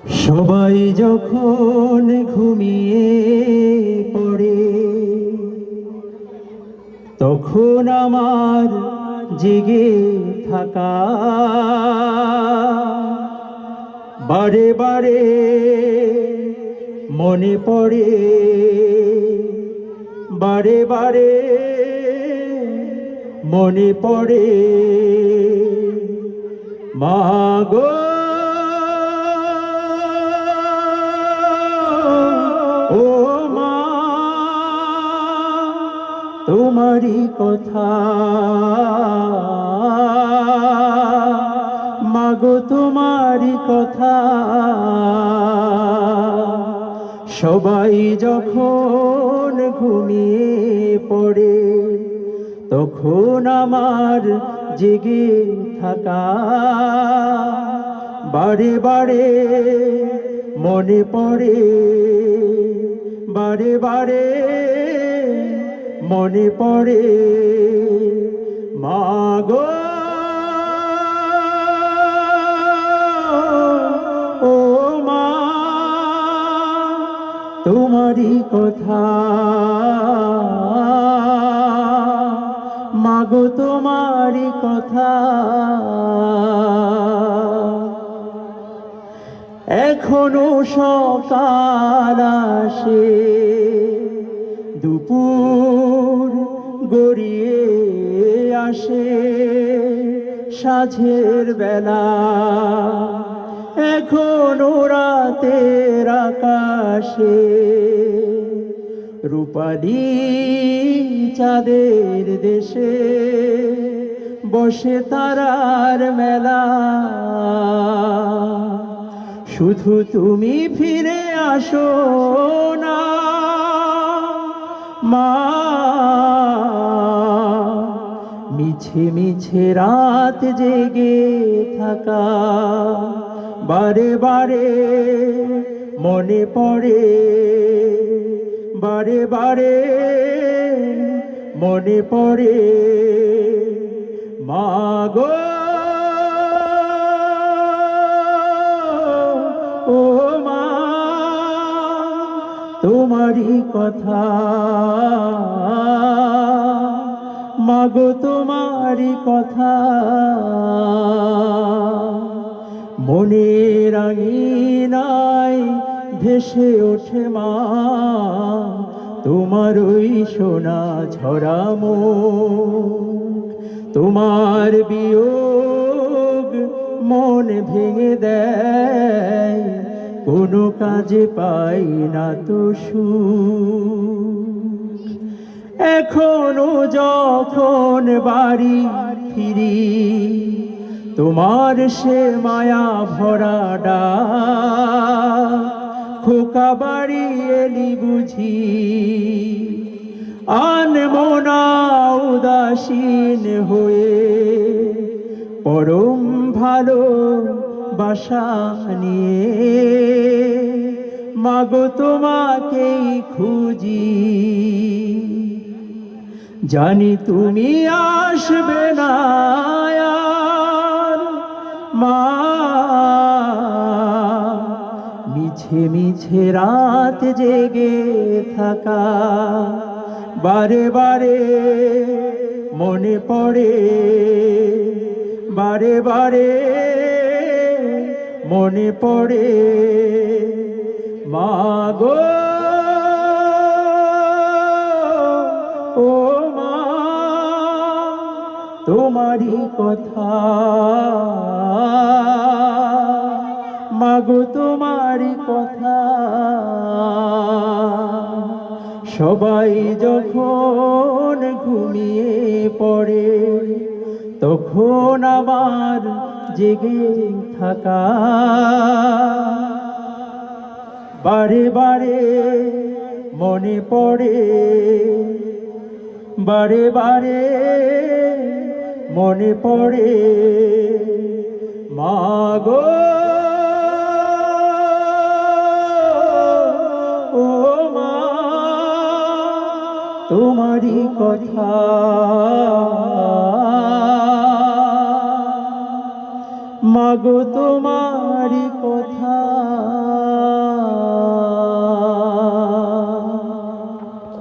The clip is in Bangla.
সবাই যখন ঘুমিয়ে পড়ে তখন আমার জেগে থাকা বারে বারে মনে পড়ে, বারে বারে মনে পড়ে। মা গো ও মা, তোমারই কথা, মাগো তোমারই কথা। সবাই যখন ঘুমিয়ে পড়ে তখন আমার জেগে থাকা বারে বারে মনে পড়ে, বারে বারে মনে পড়ে। মা গো ও মা, তোমারই কথা, মাগো তোমারই কথা। এখনো সকাল আসে, দুপুর গড়িয়ে আসে, সাঁঝের বেলা এখনো রাতের আকাশে রূপালী চাঁদের দেশে বসে তারার মেলা। শুধু তুমি ফিরে আসো না মা, মিছে মিছে রাত জেগে থাকা বারে বারে মনে পড়ে, বারে বারে মনে পড়ে। মা গো ও মা, তোমারই কথা, মাগো তোমারই কথা। মনের আঙিনায় ভেসে ওঠে মা তোমার ওই সোনা ঝরা মুখ। তোমার বিয়োগ মন ভেঙে দেয়, কোনো কাজে পাই না তো সুখ। এখনো যখন বাড়ি ফিরি তোমার সে মায়া ভরা ডাক, খোকা বাড়ি এলি বুঝি আনমনা উদাসীন হয়ে, পরম ভালো বাসা নিয়ে মাগো তোমাকেই খুঁজি। জানি তুমি আসবে না আর মা, মিছে মিছে রাত জেগে থাকা বারে বারে মনে পড়ে, বারে বারে মনে পড়ে। মা গো ও মা, তোমারই কথা, মাগো তোমারই কথা। সবাই যখন ঘুমিয়ে পড়ে তখন আমার জেগে থাকা বারে বারে মনে পড়ে, বারে বারে মনে পড়ে। মা গো ও মা, তোমারই কথা, মাগো তোমারই কথা।